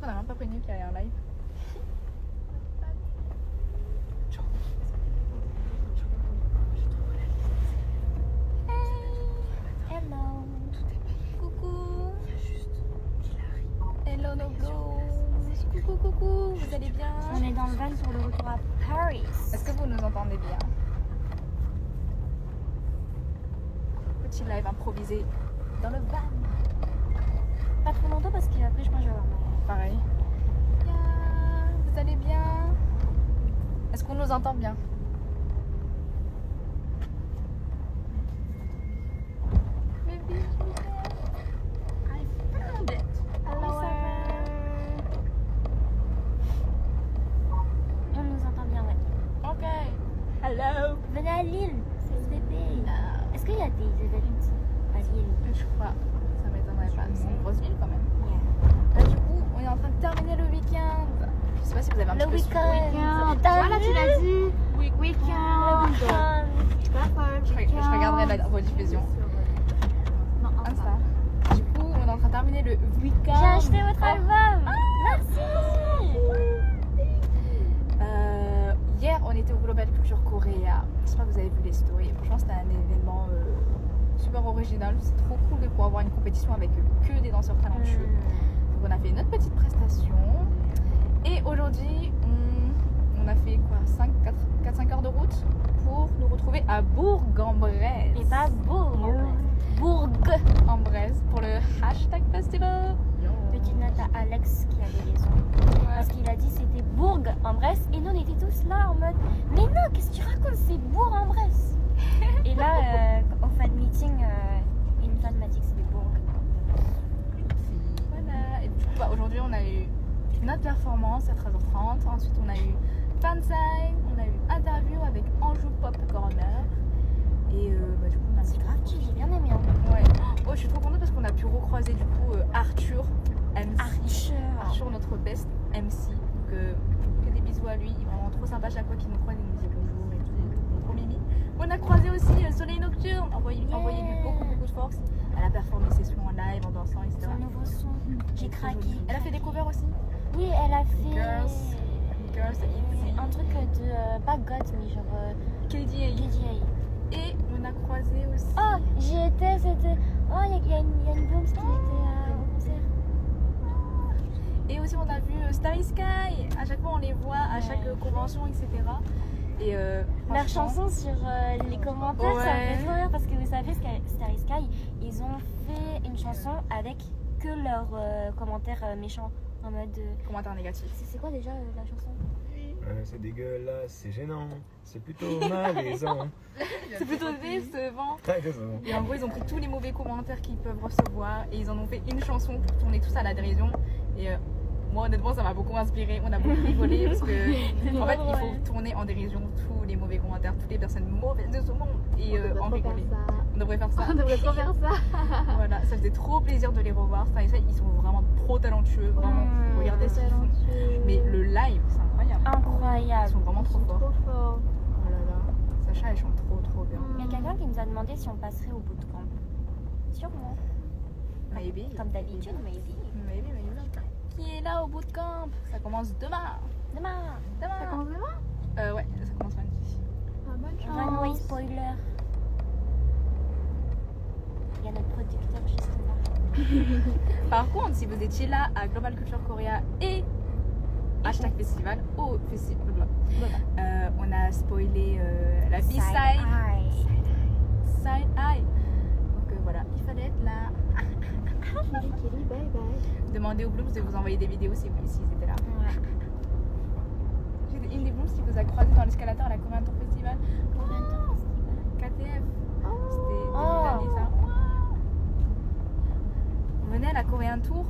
qu'on a même pas prévenu qu'il y avait un live. Hello. Coucou. Hello no blows. Coucou, vous allez bien? On est dans le van sur le retour à Paris. Est-ce que vous nous entendez bien? Petit live improvisé dans le van. Pas trop longtemps parce qu'après je pense que je vais avoir mal. Pareil. Bien. Vous allez bien? Est-ce qu'on nous entend bien? Maybe. I found it. Hello. On nous entend bien, ouais. Ok. Hello. Venez à Lille, c'est ce bébé. Est-ce qu'il y a des événements à Lille? Je crois. Ça m'étonnerait pas. C'est une grosse ville quand même. Yeah. Là, du coup, on est en train de terminer le week-end. Je sais pas si vous avez un Le petit peu suivi. week-end. Voilà, tu l'as dit. Week-end. Je regarderai la rediffusion. Non, Insta. Du coup, on est en train de terminer le week-end. j'ai acheté votre album. Merci. Hier, on était au Global Culture Korea. J'espère que vous avez vu les stories. Franchement, c'était un événement super original. C'est trop cool de pouvoir avoir une compétition avec que des danseurs talentueux. Donc, on a fait notre petite prestation. Et aujourd'hui, on a fait quoi, 4-5 heures de route pour nous retrouver à Bourg-en-Bresse. Et pas Bourg. Bourg-en-Bresse pour le hashtag festival. Petite note à Alex qui avait raison. Parce qu'il a dit c'était Bourg-en-Bresse et nous on était tous là en mode mais non, qu'est-ce que tu racontes, c'est Bourg-en-Bresse. Et là, en fan meeting, une fan m'a dit que c'était Bourg. Voilà. Et du coup, aujourd'hui, on a eu notre performance à 13h30. Ensuite, on a eu fanside, on a eu interview avec Anjou Pop Corner. Et du coup, on a C'est grave, j'ai bien aimé. Hein. Ouais. Oh, je suis trop contente parce qu'on a pu recroiser du coup Arthur, MC. Arthur, notre best MC. Donc, que des bisous à lui. Il est vraiment trop sympa chaque fois qu'il nous croise, il nous dit bonjour et tout. Trop mimi. On a croisé aussi Soleil Nocturne. Envoyez-lui beaucoup de force. Elle a performé ses sons en live, en dansant, etc. Son nouveau son, j'ai craqué. Elle a fait des covers aussi. Oui, elle a fait. Girls, C'est un truc de. Pas God, mais genre. KDA. KDA. Et on a croisé aussi. Oh, j'y étais, c'était. Oh, il y a une blonde qui était au concert. Et aussi, on a vu Starry Sky. À chaque fois, on les voit à chaque convention, etc. Et leur chanson sur les commentaires, ça me fait trop rire parce que vous savez, Starry Sky, ils ont fait une chanson avec que leurs commentaires méchants. En mode. Commentaires négatifs. C'est quoi déjà la chanson? C'est dégueulasse, c'est gênant, c'est plutôt malaisant. C'est plutôt décevant. Très décevant. Et en gros, ils ont pris tous les mauvais commentaires qu'ils peuvent recevoir et ils en ont fait une chanson pour tourner tous à la dérision. Et moi, honnêtement, ça m'a beaucoup inspiré. On a beaucoup rigolé parce que, en fait, il faut tourner en dérision tous les mauvais commentaires, toutes les personnes mauvaises de ce monde et en rigoler. On devrait faire ça. On devrait trop faire ça. Voilà, ça faisait trop plaisir de les revoir. Ils sont vraiment trop talentueux, vraiment. Regardez ce qu'ils font. Mais le live, c'est incroyable. Incroyable. Ils sont vraiment trop forts. Trop fort. Oh là là. Sacha, elle chante trop bien. Il y a quelqu'un qui nous a demandé si on passerait au bootcamp. Sûrement. Maybe. Comme d'habitude, maybe. Maybe. Qui est là au bootcamp? Ça commence demain. Demain. Ça commence demain? Ouais, ça commence lundi. Ah, bonne chance. Runway spoiler. Il y a notre producteur juste là. Par contre, si vous étiez là à Global Culture Korea et hashtag festival au festival, on a spoilé la B-side. Side Eye. Donc voilà, il fallait être là. Kiri, bye bye. Demandez aux Blooms de vous envoyer des vidéos s'ils étaient là. Ouais. J'ai une des Blooms qui vous a croisé dans l'escalator à la Korean Tour Festival. Combien de temps KTF. C'était début d'année ça. On venait à la Korean Tour.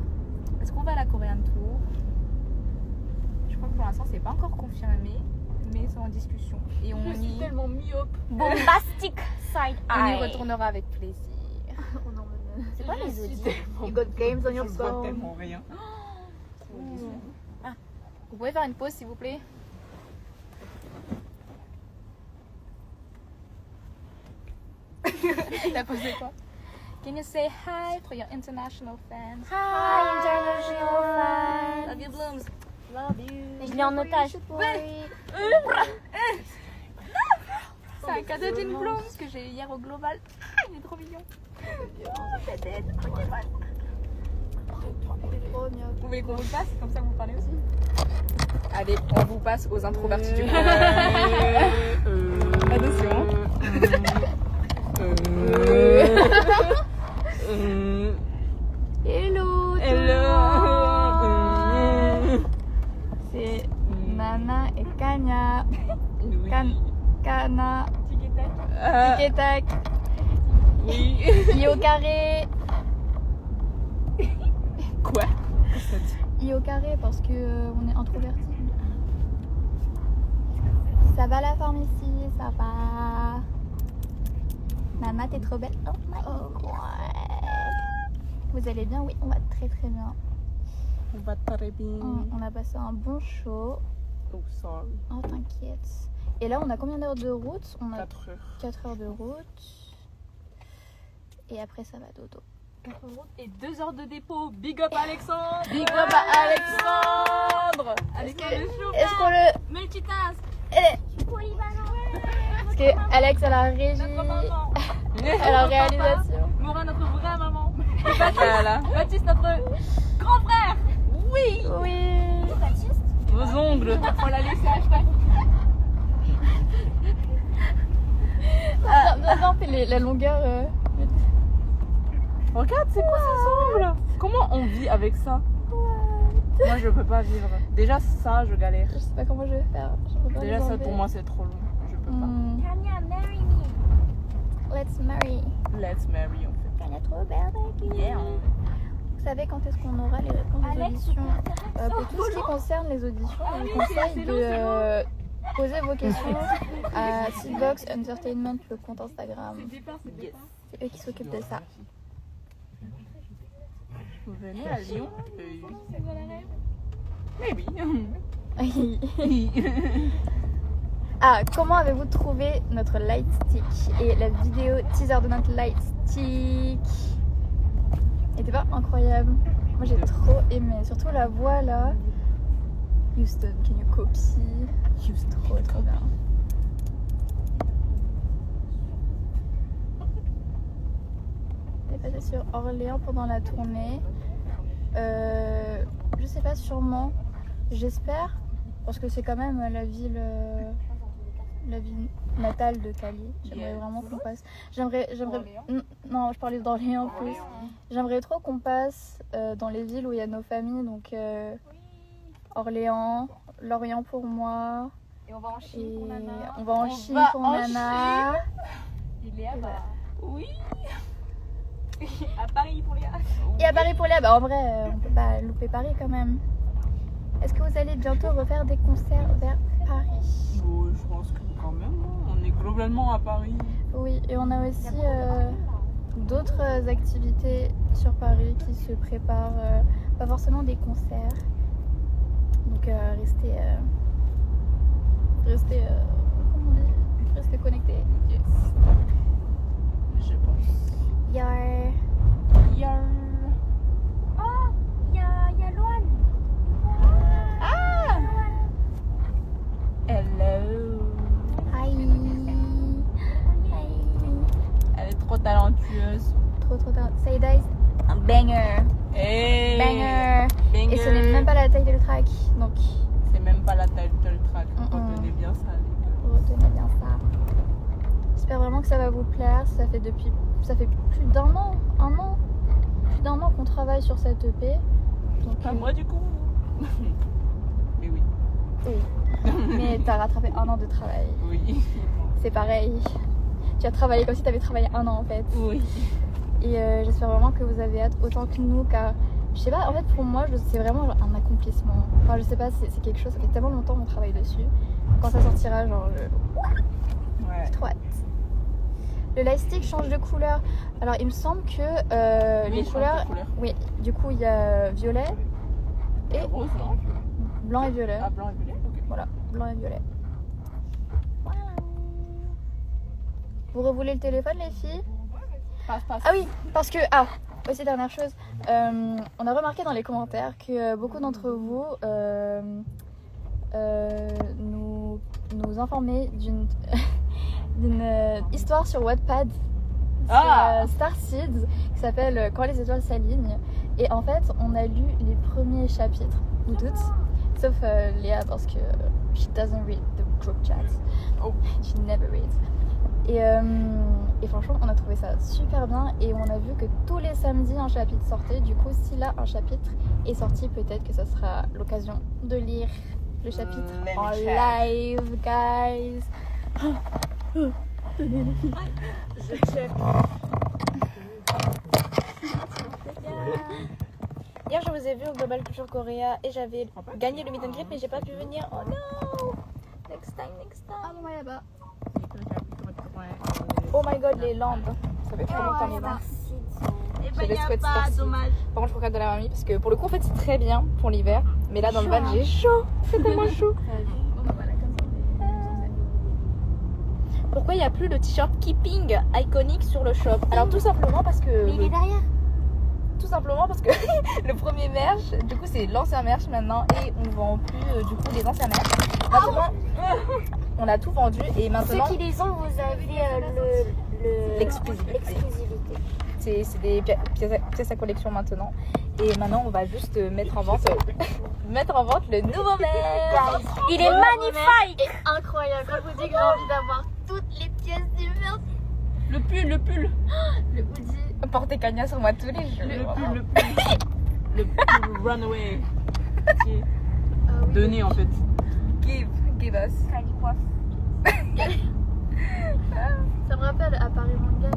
Est-ce qu'on va à la Korean Tour? Je crois que pour l'instant c'est pas encore confirmé, mais c'est en discussion. Et on Je suis tellement myope. Bombastic side on y eye. retournera avec plaisir. Oh non, mais. C'est quoi les audios? You got games on your Ça se voit phone. tellement rien. Vous pouvez faire une pause s'il vous plaît? T'as posé quoi? Can you say hi for your international fans? Hi, international fans. Love you, Blooms. Love you. Je l'ai en otage. C'est un cadeau d'une Blooms que j'ai eu hier au Global. Il est trop mignon. Vous voulez qu'on vous le passe? Comme ça vous parlez aussi. Allez, on vous passe aux introvertis du groupe. Attention. Hello. Hello. C'est Nana et Kanya. Kana. Tic et tac. Oui. I au carré. Quoi? I au carré parce que on est introvertis. Ça va la forme ici, ça va. Nana, t'es trop belle. Oh my god. Vous allez bien? Oui, on va très très bien. On va très bien. On a passé un bon show. Oh, sorry. Oh, t'inquiète. Et là, on a combien d'heures de route? On a 4 heures. 4 heures de route. Et après, ça va dodo. 4 heures de route et 2 heures de dépôt. Big up Alexandre. Big up à Alexandre. Alexandre le chauffeur. Est-ce qu'on le... Multitask. Parce que Alex, elle a régie. Notre maman. Elle a réalisation. Morin, notre vraie maman. Et Baptiste, Baptiste, notre grand frère. Oui. Oui. Vos ongles. On l'a laissé hashtag. Non, fais la longueur. Regarde, c'est quoi ces ongles? Comment on vit avec ça? Moi, je peux pas vivre. Déjà, ça, je galère. Je sais pas comment je vais faire. Je peux pas Déjà, les ça, enlever. pour moi, c'est trop long. Je peux pas. Kanya, marry me. Let's marry. Let's marry, on fait. Kanya, trop belle. Yeah. Vous savez quand est-ce qu'on aura les réponses des auditions? Pour tout ce qui concerne les auditions, je vous conseille de poser vos questions à Seedbox Entertainment, le compte Instagram. Yes. C'est eux qui s'occupent de ça. Vous venez à Lyon? Maybe. Ah, comment avez-vous trouvé notre light stick et la vidéo teaser de notre light stick? Était pas incroyable? Moi j'ai trop aimé, surtout la voix là. Houston, can you copy? Houston, trop bien. T'es passé sur Orléans pendant la tournée. Je sais pas, sûrement. J'espère, parce que c'est quand même la ville natale de Cali. J'aimerais vraiment qu'on passe. J'aimerais. Non, je parlais d'Orléans en plus. J'aimerais trop qu'on passe dans les villes où il y a nos familles, donc Orléans, Lorient pour moi. Et on va en Chine pour Nana. On va en Chine pour Nana. Et Léa, bah. Oui. À Paris pour Léa. Et à Paris pour Léa, bah en vrai, on peut pas louper Paris quand même. Est-ce que vous allez bientôt refaire des concerts vers Paris? Bon, je pense que quand même, on est globalement à Paris. Oui, et on a aussi d'autres activités sur Paris qui se préparent, pas forcément des concerts. Donc comment on dit? Restez connectés. Yes. Je pense. Yar. Yar. Oh, il y a Loane. Ah! Hello. Hi. Elle est trop talentueuse. Trop tard. Saïda is un banger. Hey. Banger. Banger. Et ce n'est même pas la taille de track. Donc, C'est même pas la taille de le track. Retenez bien ça, les gars. retenez bien ça. J'espère vraiment que ça va vous plaire. Ça fait plus d'un an. Plus d'un an qu'on travaille sur cette EP. Donc, Pas moi, du coup. Mais oui. oui. Mais t'as rattrapé un an de travail. Oui. C'est pareil. Tu as travaillé comme si tu avais travaillé un an en fait. Oui. Et j'espère vraiment que vous avez hâte autant que nous, car je sais pas, en fait pour moi c'est vraiment genre un accomplissement. Enfin je sais pas, c'est quelque chose, ça fait tellement longtemps qu'on travaille dessus. Quand ça sortira, genre Ouais. j'ai trop hâte. Le lightstick change de couleur. Alors il me semble que les couleurs. Oui, du coup il y a violet et Rose, non? blanc et violet. Ah, blanc et violet. Ok. Voilà, blanc et violet. Voilà. Vous revoulez le téléphone les filles? Passe. Ah oui, parce que aussi dernière chose, on a remarqué dans les commentaires que beaucoup d'entre vous nous informaient d'une histoire sur Wattpad, sur Starseeds, qui s'appelle Quand les étoiles s'alignent. Et en fait, on a lu les premiers chapitres, ou toutes, sauf Léa parce que she doesn't read the group chat. Oh. She never reads. Et franchement, on a trouvé ça super bien et on a vu que tous les samedis un chapitre sortait. Du coup, si là un chapitre est sorti, peut-être que ça sera l'occasion de lire le chapitre en live, guys. Je check. Hier, je vous ai vu au Global Culture Korea et j'avais gagné le meet and greet, mais j'ai pas pu venir. Oh no! Next time. Ah bon, là-bas. Oh my god, les lampes. Ça fait trop longtemps les lampes. J'ai des sweats Starseeds. dommage. Par contre, je regarde de la mamie parce que pour le coup, en fait, c'est très bien pour l'hiver. Mais là, dans le van, j'ai chaud. C'est tellement chaud. Pourquoi il n'y a plus le t-shirt Keeping iconique sur le shop? Alors, tout simplement parce que. Mais il est derrière. Tout simplement parce que le premier merch, du coup, c'est l'ancien merch maintenant et on vend plus du coup les anciens merch. Maintenant, on a tout vendu et maintenant. Ceux qui les ont, vous avez L'exclusivité. C'est des pièces à collection maintenant. Et maintenant, on va juste mettre en vente le nouveau merch. Il est magnifique. Incroyable, quand je vous dis que j'ai envie d'avoir toutes les pièces du merch. Le pull. Le hoodie. Portez Kanya sur moi tous les jours. Le pull runaway. Qui est Ah oui. donné en fait. Give us. Ça me rappelle à Paris Manga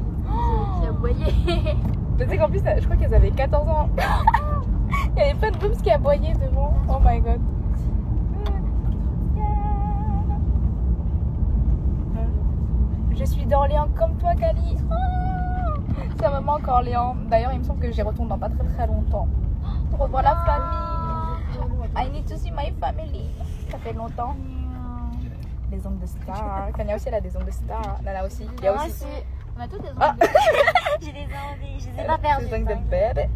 qui aboyait. Tu sais qu'en plus, je crois qu'elles avaient 14 ans. Il y avait plein de boobs qui aboyaient devant. Oh my god. Je suis d'Orléans comme toi, Kali. Ça me manque Orléans. D'ailleurs, il me semble que j'y retourne dans pas très longtemps. Pour revoir la famille. I need to see my family. Ça fait longtemps. Les ongles de star. Kanya aussi, elle a des ongles de star. Nana aussi. Il y a aussi. On a tous des ongles. Ah. J'ai des envies, je les ai pas perdus. Des ongles de bébé.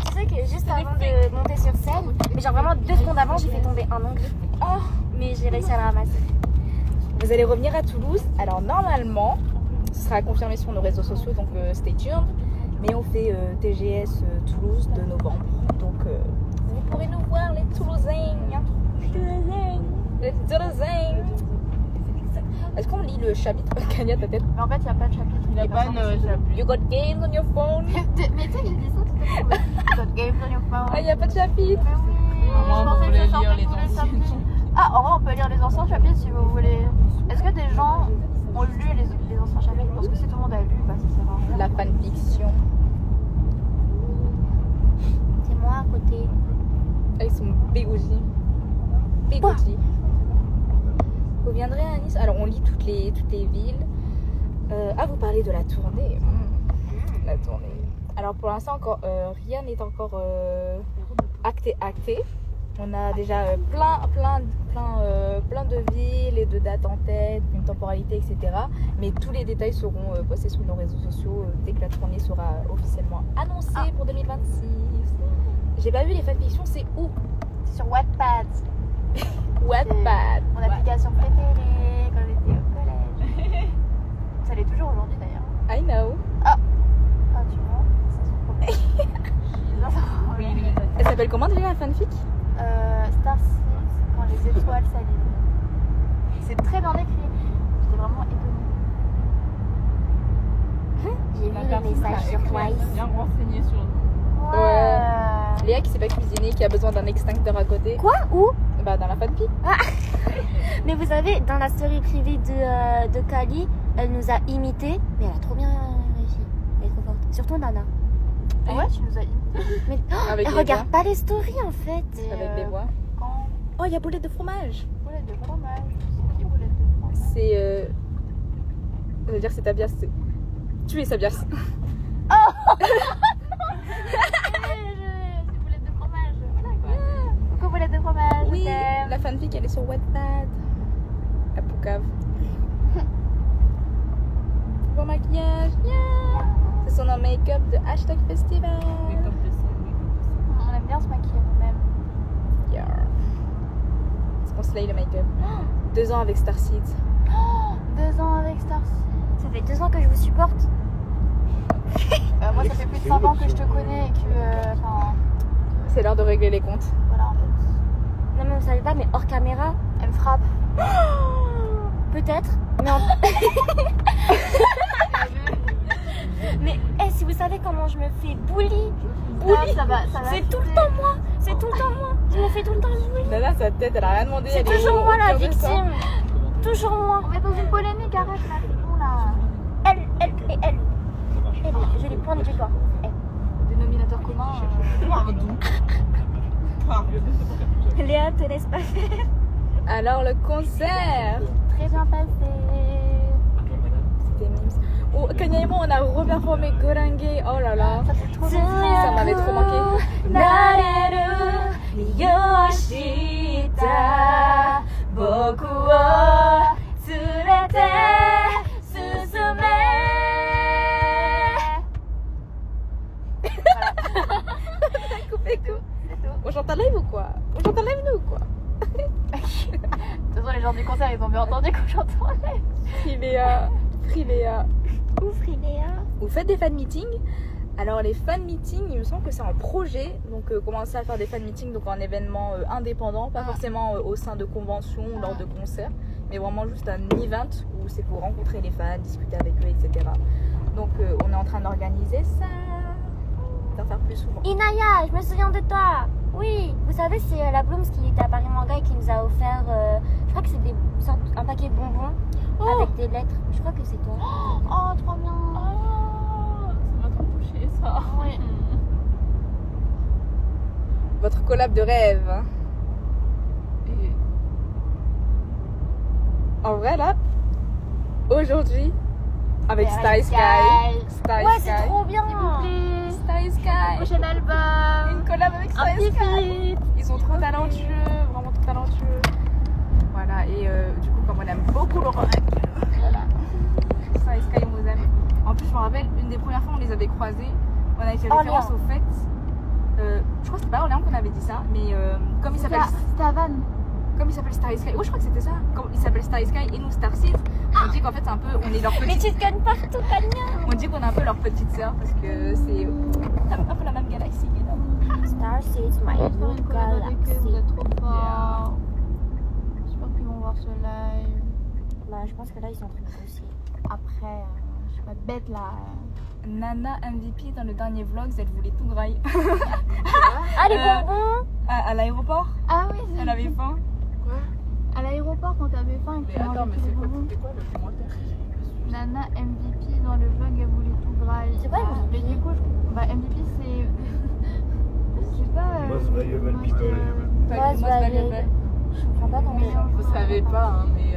Tu sais que juste avant de monter sur scène, mais genre vraiment 2 secondes avant, j'ai fait tomber un ongle. Oh. Mais j'ai réussi à le ramasser. Vous allez revenir à Toulouse. Alors normalement, ce sera confirmé sur nos réseaux sociaux, donc stay tuned. Mais on fait TGS Toulouse de novembre. Donc vous pourrez nous voir les Toulousains. Les Toulousains. Est-ce qu'on lit le chapitre? Kanya, ta tête. Mais en fait, il n'y a pas de chapitre. Il a pas de chapitre. You got games on your phone. Mais tu sais, j'ai dit ça tout à l'heure. Got games on your phone. Ah, il n'y a pas de chapitre. Mais oui. Moi, je vous pensais voulez que ça lire sortait les tous les anciens. samedis. Ah, en vrai, on peut lire les anciens chapitres si vous voulez. Est-ce que des gens ont lu les anciens chapitres? Parce que si tout le monde a lu, bah ça sert à rien. La fanfiction. C'est moi à côté. Ah, ils sont bégoutis. Bégoutis. Vous viendrez à Nice. Alors, on lit toutes les villes. Vous parlez de la tournée. La tournée. Alors, pour l'instant, encore rien n'est encore acté. On a déjà plein de villes et de dates en tête, une temporalité, etc. Mais tous les détails seront postés sur nos réseaux sociaux dès que la tournée sera officiellement annoncée pour 2026. J'ai pas vu les fanfictions, c'est où? C'est sur Wattpad. Wattpad. Mon application préférée quand j'étais au collège. Ça l'est toujours aujourd'hui d'ailleurs. I know. Ah, tu vois, c'est son problème. Elle s'appelle comment déjà la fanfic? Starseeds, quand les étoiles s'alignent. C'est très bien écrit. J'étais vraiment étonnée. J'ai vu le message sur Twice. Bien renseigné sur nous. Ouais. Léa qui sait pas cuisiner, qui a besoin d'un extincteur à côté. Quoi? Où? Bah dans la fanfic. Mais vous savez, dans la story privée de Kali, elle nous a imité, mais elle a trop bien réussi. Elle est trop forte. Surtout Nana. Ah ouais, tu nous as imité. Mais Avec elle les regarde pas les stories en fait. Avec des voix. Quand Oh, il y a boulette de fromage. boulette de fromage. C'est qui boulette de fromage? C'est. Ça veut dire que c'est Tabias. Tu es Tabias. C'est boulette de fromage. Voilà quoi. Coucou boulette de fromage. Oui, je t'aime. la fanfic elle est sur Wattpad. À Poucave. Bon maquillage. Yeah. C'est son nom Hashtag festival. Make-up lesson, make-up On aime bien se maquiller nous-mêmes. Yeah. C'est qu'on slay le make-up. 2 ans avec Starseed. 2 ans avec Starseed. Ça fait 2 ans que je vous supporte. Moi, ça fait plus de 5 ans que je te connais et que. Enfin. C'est l'heure de régler les comptes. Voilà, en fait. Non, mais vous savez pas, mais hors caméra, elle me frappe. Peut-être, mais mais si vous savez comment je me fais bully, Ça va. c'est tout le temps moi. C'est tout le temps moi. Je me fais tout le temps bully. Nana, sa tête, elle a rien demandé. C'est elle est toujours moi au la cœur de ça. victime. Toujours moi. On est dans une polémique, arrête là, c'est bon là. Elle. Je les pointe du doigt. Dénominateur commun. Léa, te laisse pas faire. Alors, le concert. Très bien passé. C'était mimes. Oh, Kanye et moi, on a reperformé Gorange. Oh là là. Ça fait trop longtemps. Ça m'avait trop manqué. On chante en live ou quoi? On chante en live nous ou quoi? De toute façon, les gens du concert, ils ont bien entendu qu'on chante en live. Friléa. Ouf, Léa. Vous faites des fan meetings? Alors les fan meetings, il me semble que c'est un projet, donc commencer à faire des fan meetings donc en événement indépendant, pas forcément au sein de conventions ou lors de concerts, mais vraiment juste un event où c'est pour rencontrer les fans, discuter avec eux, etc. Donc on est en train d'organiser ça, d'en faire plus souvent. Inaya, je me souviens de toi. Oui, vous savez, c'est la Blooms qui était à Paris Manga et qui nous a offert, je crois que c'est un paquet de bonbons avec des lettres. Je crois que c'est toi. Oh, trop bien. Ça m'a trop touché ça. Oui. Votre collab de rêve. Hein. Et En vrai là, aujourd'hui, avec Star Sky. Star Ouais, Sky. c'est trop bien. Star Sky. Prochain album. Une collab avec Star Sky. Ils sont trop talentueux, vraiment trop talentueux. Voilà, et du coup, comme on aime beaucoup le rock, voilà. Star Sky, on vous aime. En plus, je me rappelle, une des premières fois, on les avait croisés. On avait fait référence au fait. Je crois que c'était pas Orléans qu'on avait dit ça, mais comme il s'appelle. C'était à Vannes. Comme il s'appelle Star Sky. Oh, je crois que c'était ça. Comme il s'appelle Star Sky et nous Starseed, on dit qu'en fait, c'est un peu. On est leur Mais petite. tu te gagnes partout, Kanya. On dit qu'on est un peu leur petite sœur parce que c'est un peu la même galaxie. Starseed, my new Vous galaxy. êtes trop forts. J'espère qu'ils vont voir ce live. Bah, je pense que là, ils sont en train de négocier. Après, je suis pas bête là. Nana MVP dans le dernier vlog, elle voulait tout graille. Ah, les bonbons. À l'aéroport, Ah oui, elle avait faim. à l'aéroport quand t'avais faim et que mais tu attends, mangeais mais tous les c'est quoi, bonbons. c'était quoi le commentaire? Nana MVP dans le vlog, elle voulait tout graille. C'est quoi Mais MVP? du coup, MVP c'est. Je sais pas. Most valuable people. Most valuable. Je comprends pas comment. Vous savez pas, hein, mais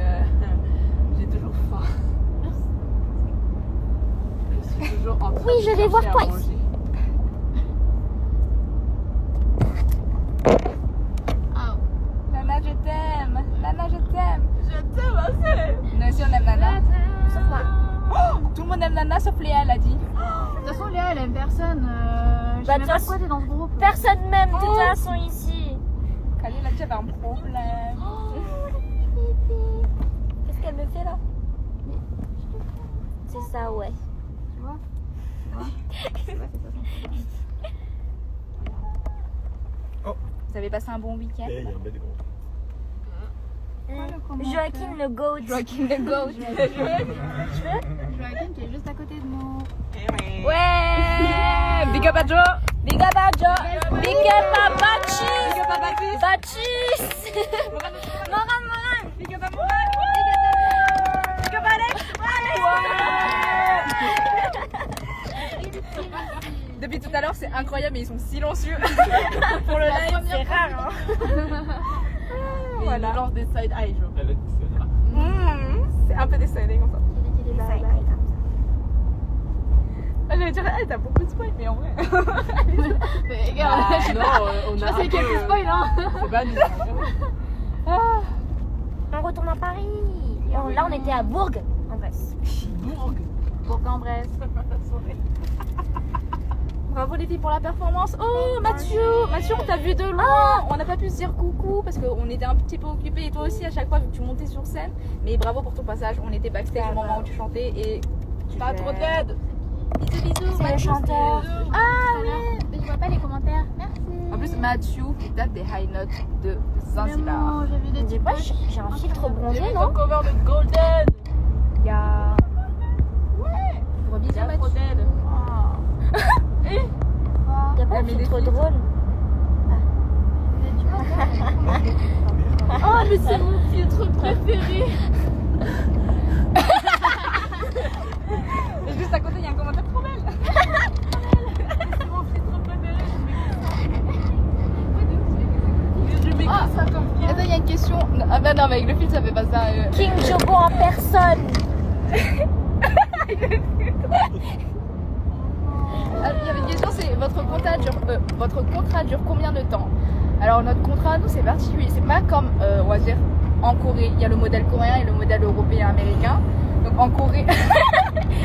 j'ai toujours faim. Je suis toujours en train Oui, de je vais voir chercher à Twice. manger. Nana, je t'aime. Nana, je t'aime. Je t'aime assez. Nous aussi, on aime Nana. Sauf moi. Oh, tout le monde aime Nana sauf Léa, elle a dit. De toute façon, Léa, elle aime personne. Bah, Je sais même pas pourquoi t'es dans ce groupe. Personne même, de toute façon, ici. Khalil a dit qu'elle avait un problème. Qu'est-ce qu'elle me fait là? C'est ça, ouais. Tu vois? Oh. Vous avez passé un bon week-end? Et il y a un bête gros. Joaquin le goat. Joaquin le Goat. Joaquin qui est juste à côté de nous. Ouais! Big up à Joe! Big up à Joe. Big up à Bachis. Big up à Baptiste! Bachis. Moran. Big up à Mourad! Big up à Alex! Depuis tout à l'heure, c'est incroyable, mais ils sont silencieux. Pour le live, C'est rare, hein. Voilà. Il lance des side eyes, genre. C'est un peu des soleils comme ça. Ah, j'allais dire, hey, t'as beaucoup de spoil, mais en vrai. Mais regarde, Ah, non, on a un c'est quelques peu, spoils, hein. C'est pas nous. On retourne à Paris. Là, on était à Bourg, en Bresse. Bourg. Bourg-en-Bresse. Bravo les filles pour la performance. Oh Mathieu, on t'a vu de loin. On n'a pas pu se dire coucou parce qu'on était un petit peu occupés et toi aussi à chaque fois vu que tu montais sur scène. Mais bravo pour ton passage. On était backstage au moment où tu chantais et tu as trop d'aide. Bisous. C'est le chanteur. Ah oui, mais je vois pas les commentaires. Merci. En plus Mathieu qui tape des high notes de Zanzibar. J'ai vu des Dis pas, j'ai un filtre bronzé, J'ai non? cover de Golden. Il y a. Gros bisous Il y a trop Mathieu. d'aide. Il y a pas un met des filtre filtres. drôle. Oh mais c'est mon filtre préféré. Et juste à côté il y a un commentaire trop belle. C'est mon filtre préféré. Je mets comme ça comme ça. Attends il y a une question. Ah bah non mais avec le filtre ça fait pas ça. King Jobo en personne. Ah, il y avait une question, c'est votre contrat dure combien de temps? Alors notre contrat, nous c'est particulier, c'est pas comme on va dire en Corée, il y a le modèle coréen et le modèle européen américain. Donc en Corée,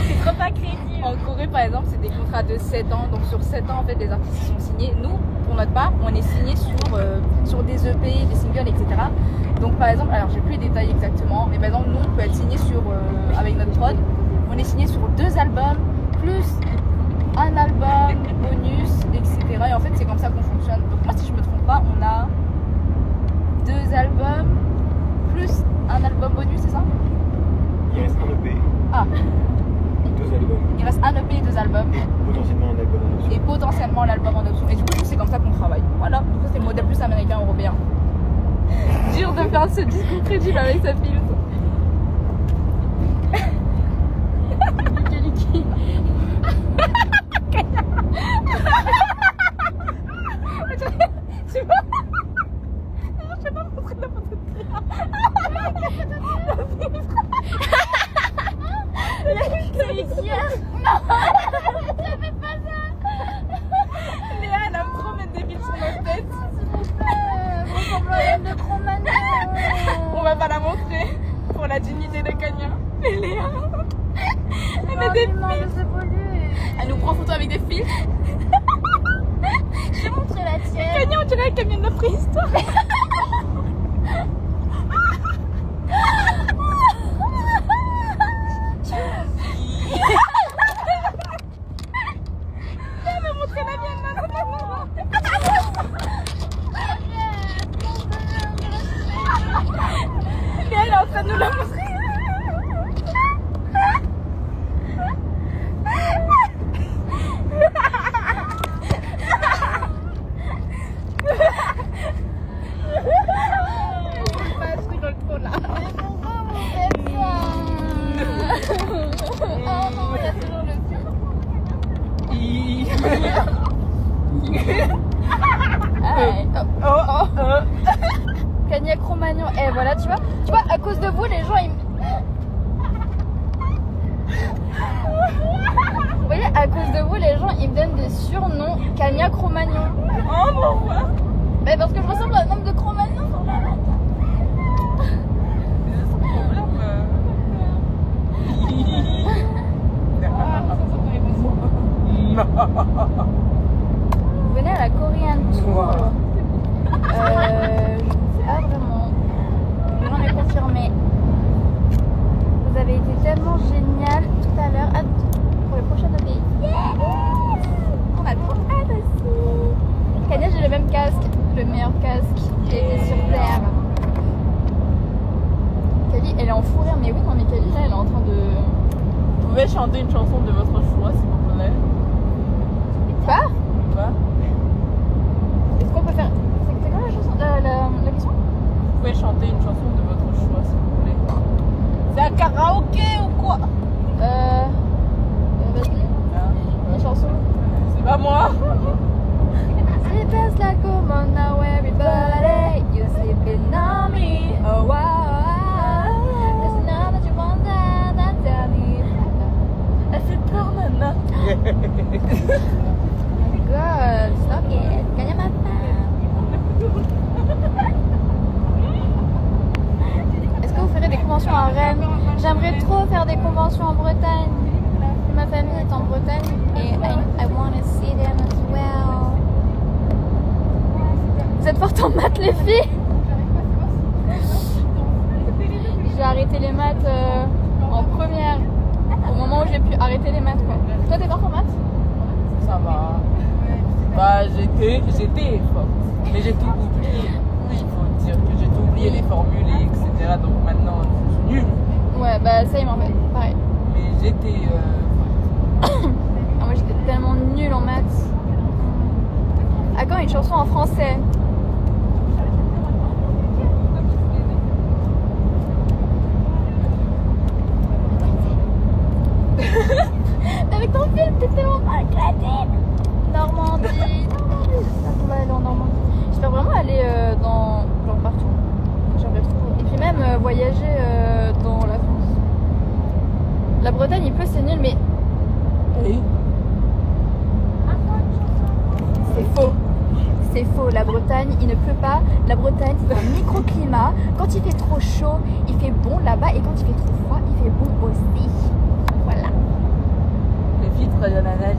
C'est trop pas crédible. en Corée par exemple c'est des contrats de 7 ans, donc sur 7 ans en fait les artistes sont signés. Nous pour notre part on est signé sur des EP, des singles etc. Donc par exemple, alors j'ai plus les détails exactement, mais par exemple nous on peut être signé avec notre prod, on est signé sur 2 albums plus un album, bonus, etc. Et en fait, c'est comme ça qu'on fonctionne. Donc, moi, si je me trompe pas, on a 2 albums plus un album bonus, c'est ça? Il reste un EP, Ah, 2 albums, il reste un EP et 2 albums. potentiellement un album en option. Et potentiellement l'album en option. Et du coup, c'est comme ça qu'on travaille. Voilà, donc ça, c'est le modèle plus américain, européen. Dur de faire ce discours crédible avec sa fille. Tu vois? Je sais pas montrer la photo de Léa, elle aime trop mettre des billes sur notre tête. On va pas la montrer pour la dignité de Kanya. Mais Léa, elle met des fils. Elle nous prend photo avec des fils. Je vais montrer la tienne. Kanya, on dirait qu'elle vient de la préhistoire. Elle m'a montré la mienne. Et elle est en train de nous la montrer. Je rigole trop là. Kanya Cro-Magnon. Eh voilà, tu vois, à cause de vous, les gens ils. Vous voyez, à cause de vous, les gens ils me donnent des surnoms. Kanya Cro-Magnon. Oh pourquoi? Mais parce que je ressemble à un homme de Cro-Magnon. Venez à la Korean Tour. Je sais pas vraiment. Non mais confirmé. Vous avez été tellement génial tout à l'heure. Hâte pour les prochaines API. On a trop hâte aussi. Kanya, j'ai le même casque, le meilleur casque qui a été sur Terre. Kali, elle est en fou rire, mais oui, non mais Kali, là, elle est en train de. Vous pouvez chanter une chanson de votre choix s'il vous plaît. Quoi? Quoi? Est-ce qu'on peut faire. C'est quoi la chanson? La question? Vous pouvez chanter une chanson de votre choix s'il vous plaît. C'est un karaoké ou quoi? Vas-y, une chanson. C'est pas moi. It feels like I'm on now everybody. You sleeping on me. Oh wow. There's none that you want that tell me. Elle fait peur nana. God, stop it. Kanya ma femme. Est-ce que vous ferez des conventions à Rennes? J'aimerais trop faire des conventions en Bretagne. Ma famille est en Bretagne et I want to see them forte en maths, les filles. J'ai arrêté les maths en première. Au moment où j'ai pu arrêter les maths, quoi. Toi, t'es forte en maths? Ça va. Bah, j'étais forte. Mais j'ai tout oublié. Il faut dire que j'ai tout oublié, les formules, et etc. Donc maintenant, je suis nulle. Ouais, bah ça, il m'en fait. Pareil. Mais j'étais. Ah, moi, j'étais tellement nulle en maths. À quand une chanson en français? Avec ton film, t'es tellement éclaté. Normandie. J'espère qu'on va aller en Normandie. J'espère vraiment aller dans genre partout. J'aimerais trop. Et puis même voyager dans la France. La Bretagne, il pleut, c'est nul, mais Oui. c'est faux. C'est faux. La Bretagne, il ne pleut pas. La Bretagne, c'est un microclimat. Quand il fait trop chaud, il fait bon là-bas. Et quand il fait trop froid, il fait bon aussi. Voilà. Le filtre de la nage.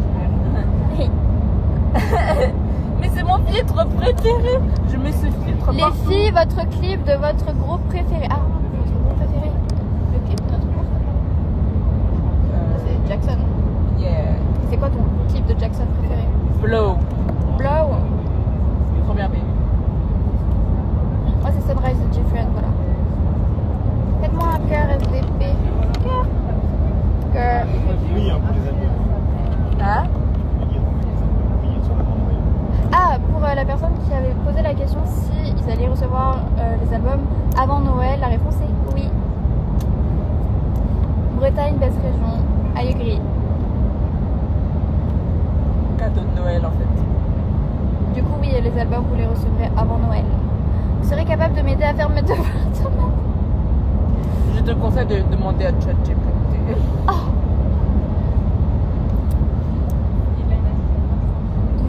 Mais c'est mon filtre préféré. Je mets ce filtre Les partout. filles, votre clip de votre groupe préféré. Ah, votre groupe préféré. Le clip de notre groupe. C'est Jackson. Yeah. C'est quoi ton clip de Jackson préféré? Blow. Blow. Trop bien, baby. Moi, c'est Sunrise de Different, voilà. Faites-moi un cœur SDP. Cœur. Cœur. Oui, un peu les albums. Hein? Ah, pour la personne qui avait posé la question si ils allaient recevoir les albums avant Noël, la réponse est oui. Bretagne, best région. I agree. Cadeau de Noël en fait. Du coup, oui, les albums, vous les recevrez avant Noël. Vous serez capable de m'aider à faire mes devoirs demain? Je te conseille de demander à ChatGPT. Oh.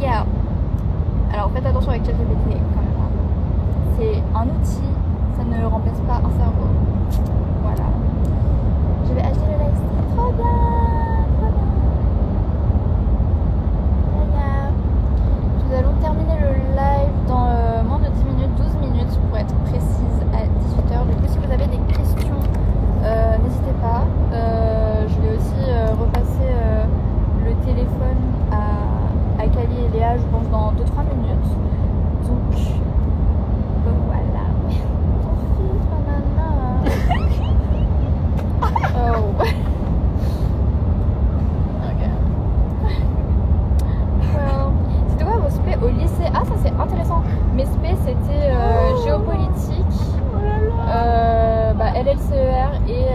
Yeah. Alors faites attention avec ChatGPT quand même. Hein. C'est un outil, ça ne remplace pas un cerveau. Voilà. Je vais acheter le live stream. Trop bien. Trop bien. Voilà. Nous allons terminer le live dans moins de 10 minutes, 12 minutes pour être précise à 18h. Du coup, si vous avez des questions, n'hésitez pas. Je vais aussi repasser le téléphone à Kali et Léa, je pense, dans 2-3 minutes. Donc, voilà. Ton filtre, nana. Oh. Ok. Well, c'était quoi vos spé au lycée? Ah, ça c'est intéressant. Mes spé c'était géopolitique, LLCER et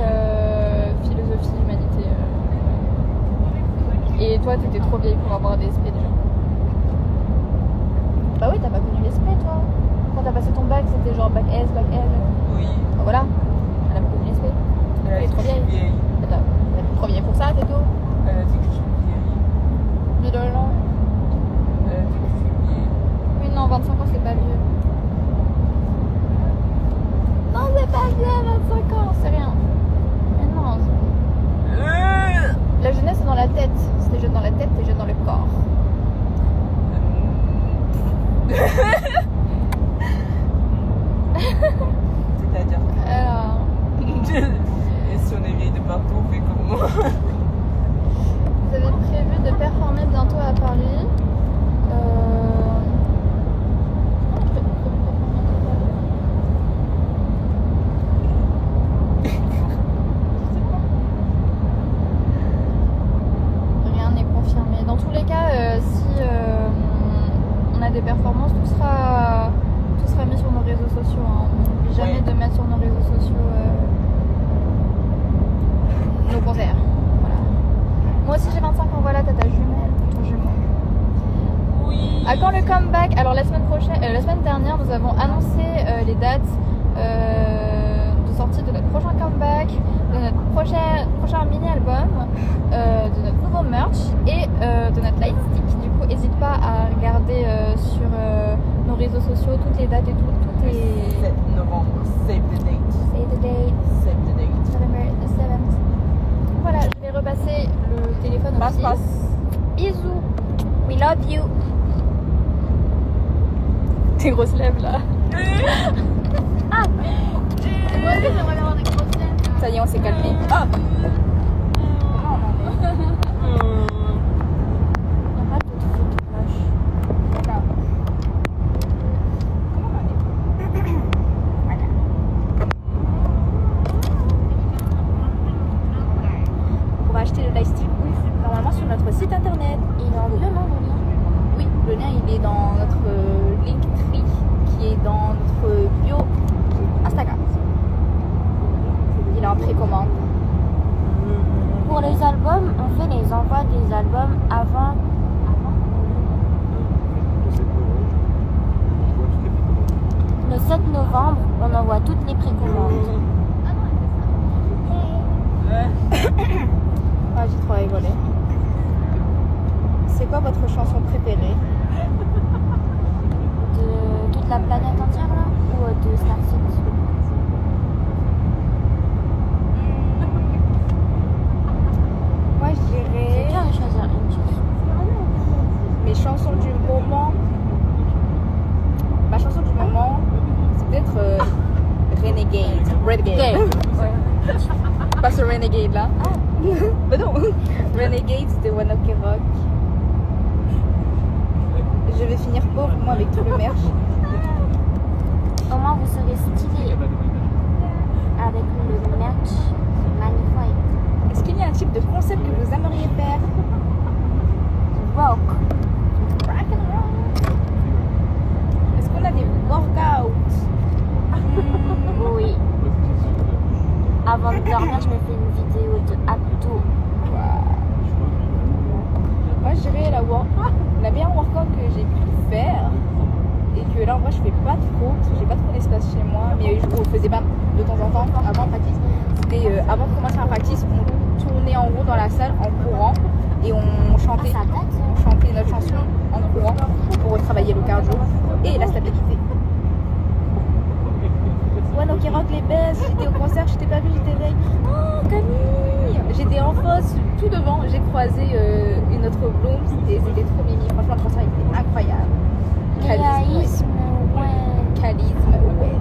philosophie, humanité. Et toi, t'étais trop vieille pour avoir des SP déjà. Bah oui, t'as pas connu les SP toi. Quand t'as passé ton bac, c'était genre bac S, bac L. Oui. Bah voilà, elle a pas connu les SP. Elle est trop vieille. T'es trop vieille pour ça, t'es tout. Elle a dit que je suis vieille. Mais de là. Elle a dit que je suis vieille. Oui, non, 25 ans, c'est pas vieux. Non, c'est pas vieux, 25 ans, c'est rien. Mais non. La jeunesse, c'est dans la tête. Si t'es jeune dans la tête, t'es jeune dans le corps. C'est-à-dire. Alors. Et si on est vieille de partout, on fait comment? Vous avez prévu de performer bientôt à Paris. Rien n'est confirmé. Dans tous les cas, si on a des performances, tout sera mis sur nos réseaux sociaux. Hein. On n'oublie jamais de mettre sur nos réseaux sociaux nos concerts. Voilà. Moi aussi j'ai 25 ans, voilà, t'as ta jumelle, ton jumeau. Oui. À quand le comeback? Alors la semaine dernière, nous avons annoncé les dates de sortie de notre prochain comeback, de notre prochain mini-album, de notre nouveau merch et de notre lightstick. Du coup, n'hésite pas à regarder sur nos réseaux sociaux toutes les dates et tout est... 7 novembre, save the date. Save the date, Save the date. November the 7th. Voilà, je vais repasser le téléphone Passe, aussi. passe. Bisous. We love you. Tes grosses lèvres là. Ah, Moi aussi, j'aimerais avoir des grosses lèvres. Ça y est, on s'est calmé. Ah Comment on en est? y a pas d'autres photos moches. D'accord. Comment on en est? Voilà. Pour acheter le Lightstic, oui, normalement sur notre site internet. Il est en bleu, non, le lien? Oui, le lien il est dans notre Linktree qui est dans notre bio Instagram. Il est en précommande. Pour les albums, on fait les envois des albums avant. Le 7 novembre, on envoie toutes les précommandes. Ah, j'ai trop rigolé. C'est quoi votre chanson préférée? De toute la planète entière là? Ou de Starship? Moi je C'est dirais dur de choisir une chose. mes chansons du moment. Ma chanson du moment, c'est peut-être Renegade. Renegade. Pas ce Renegade là. Mais non. Renegade c'était One Ok Rock. Je vais finir pauvre moi avec tout le merch. Au moins vous serez stylé avec le merch magnifique. Est-ce qu'il y a un type de concept que vous aimeriez faire? Rock. Rock and roll. Est-ce qu'on a des workouts? Oui. Avant de dormir, je me fais une vidéo de abdos. Moi je dirais la meilleure workout que j'ai pu faire et que là en vrai je fais pas trop parce que j'ai pas trop d'espace chez moi, mais je le faisais pas de temps en temps avant le practice. C'était avant de commencer un practice, on tournait en rond dans la salle en courant et on chantait, Ah, ça date, ça. on chantait notre chanson en courant pour travailler le cardio et la stabilité. One Ok Rock les baisses, j'étais au concert, je t'ai pas vu, j'étais avec. Oh Camille! J'étais en face, tout devant, j'ai croisé une autre Bloom, c'était trop mimi, franchement le concert était incroyable. Réalisme, ouais. Charisme, ouais.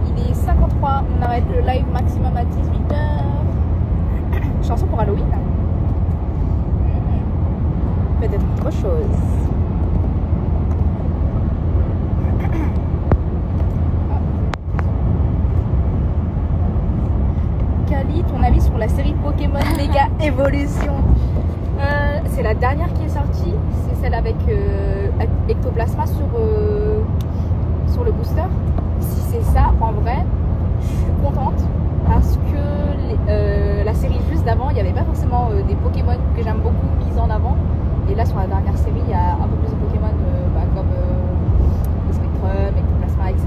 Il est 53, on arrête le live maximum à 18h. Chanson pour Halloween. Peut-être autre chose. Kali, ton avis sur la série Pokémon Mega Evolution? C'est la dernière qui est sortie, c'est celle avec Ectoplasma sur le booster. Si c'est ça, en vrai, je suis contente parce que la série juste d'avant, il n'y avait pas forcément des Pokémon que j'aime beaucoup mis en avant. Et là, sur la dernière série, il y a un peu plus de Pokémon comme le Spectrum, Ectoplasma, etc.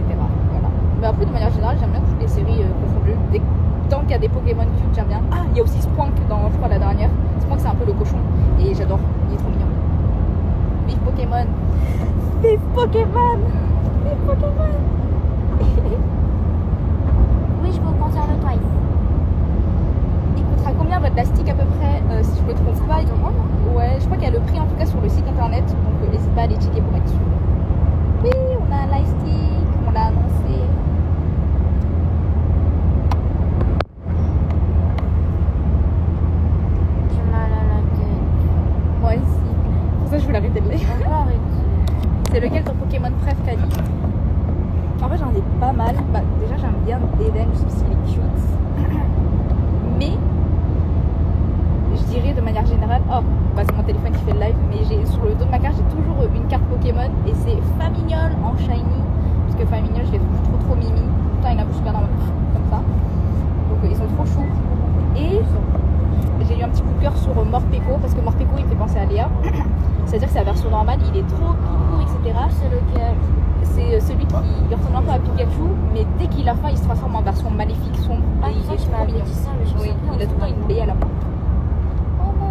Voilà. Mais après, de manière générale, j'aime bien toutes les séries confondues. Tant qu'il y a des Pokémon cute, j'aime bien. Ah, il y a aussi Sprank dans, je crois, la dernière. Sprank, c'est un peu le cochon. Et j'adore. Il est trop mignon. Vive Pokémon! Vive Pokémon! Vive Pokémon! Oui, je vais au concert de Twice. Il coûtera combien votre lastique à peu près? Si je me trompe pas. Ouais, je crois qu'il y a le prix en tout cas sur le site internet. Donc n'hésite pas à aller checker pour être sûr. Oui, on a un lightstick. On l'a annoncé. J'ai mal à la tête. Moi aussi. Pour ça, je voulais arrêter de lire. On va arrêter. C'est lequel ton Pokémon préf, Kali? En fait, j'en ai pas mal. Bah, déjà, j'aime bien Eden, je trouve qu'il est cute. Mais, je dirais de manière générale, oh, bah, c'est mon téléphone qui fait le live, mais sur le dos de ma carte, j'ai toujours une carte Pokémon et c'est Famignol en shiny. Parce que Famignol, je les trouve trop mimi. Putain, il a un peu super dans comme ça. Donc, ils sont trop choux. Et j'ai eu un petit coup de cœur sur Morpeko parce que Morpeko, il me fait penser à Léa. C'est-à-dire que c'est la version normale, il est trop cool, etc. C'est lequel? C'est celui qui ressemble un peu à Pikachu, mais dès qu'il a faim, il se transforme en version maléfique sombre. Ah, Et il est tu trop m'avais mignon. dit ça, mais je Oui, sais plus. il a tout le temps une baie à la main. Oh non,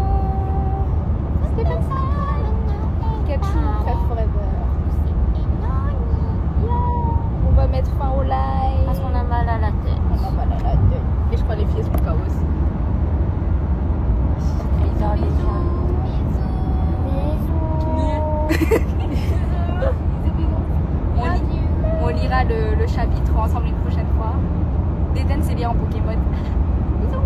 c'était comme ça. Pikachu, Crève Forever. On va mettre fin au live. Parce qu'on a mal à la tête. On a mal à la tête. Et je crois les filles sont chaos aussi. Bisous, bisous. Bisous. Bisous, bisous. le chapitre ensemble une prochaine fois. D'Eden, c'est bien en Pokémon. Bisous.